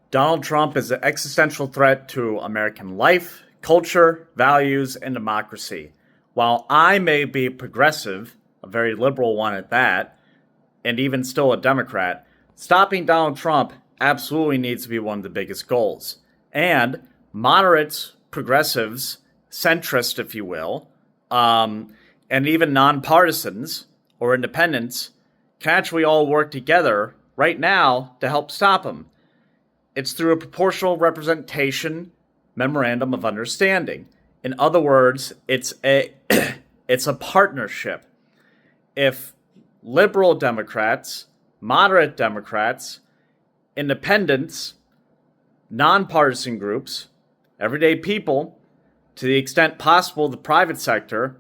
Donald Trump is an existential threat to American life, culture, values, and democracy. While I may be progressive, a very liberal one at that, and even still a Democrat, stopping Donald Trump absolutely needs to be one of the biggest goals. And moderates, progressives, centrists, if you will, and even nonpartisans or independents can actually all work together right now to help stop him. It's through a proportional representation memorandum of understanding. In other words, it's a it's a partnership. If liberal Democrats, moderate Democrats, independents, nonpartisan groups, everyday people, to the extent possible the private sector,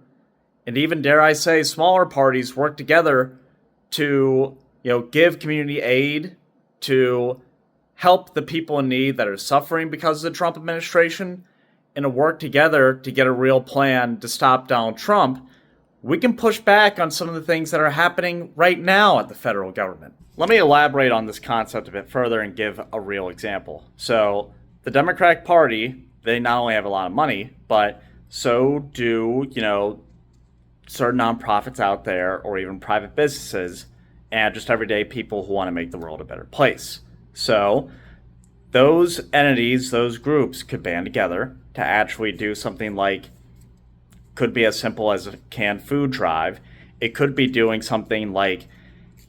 and even dare I say smaller parties work together to give community aid, to help the people in need that are suffering because of the Trump administration, and to work together to get a real plan to stop Donald Trump, we can push back on some of the things that are happening right now at the federal government. Let me elaborate on this concept a bit further and give a real example. So, the Democratic Party, they not only have a lot of money, but so do, certain nonprofits out there or even private businesses and just everyday people who want to make the world a better place. So those entities, those groups could band together to actually do something like, could be as simple as a canned food drive. It could be doing something like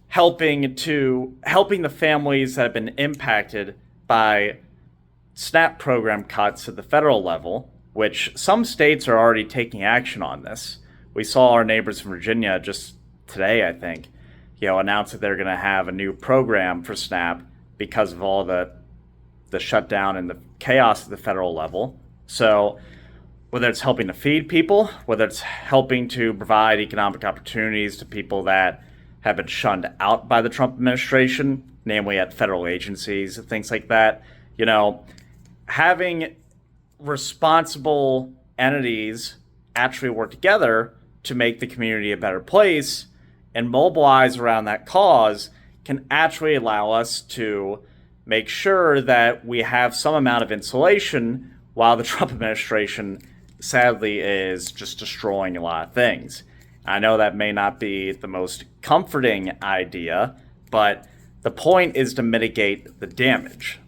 helping the families that have been impacted by SNAP program cuts at the federal level, which some states are already taking action on this. We saw our neighbors in Virginia just today, I think, announce that they're going to have a new program for SNAP because of all the shutdown and the chaos at the federal level. So whether it's helping to feed people, whether it's helping to provide economic opportunities to people that have been shunned out by the Trump administration, namely at federal agencies and things like that, having responsible entities actually work together to make the community a better place and mobilize around that cause can actually allow us to make sure that we have some amount of insulation while the Trump administration sadly is just destroying a lot of things. I know that may not be the most comforting idea, but the point is to mitigate the damage.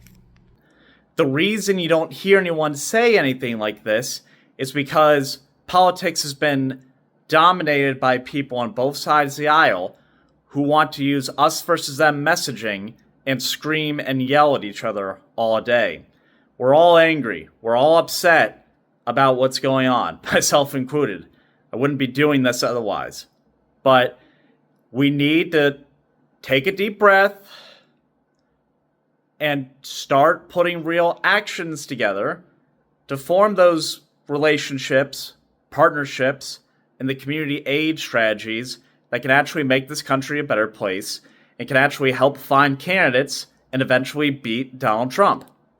The reason you don't hear anyone say anything like this is because politics has been dominated by people on both sides of the aisle who want to use us versus them messaging and scream and yell at each other all day. We're all angry. We're all upset about what's going on, myself included. I wouldn't be doing this otherwise. But we need to take a deep breath and start putting real actions together to form those relationships, partnerships, and the community aid strategies that can actually make this country a better place and can actually help find candidates and eventually beat Donald Trump.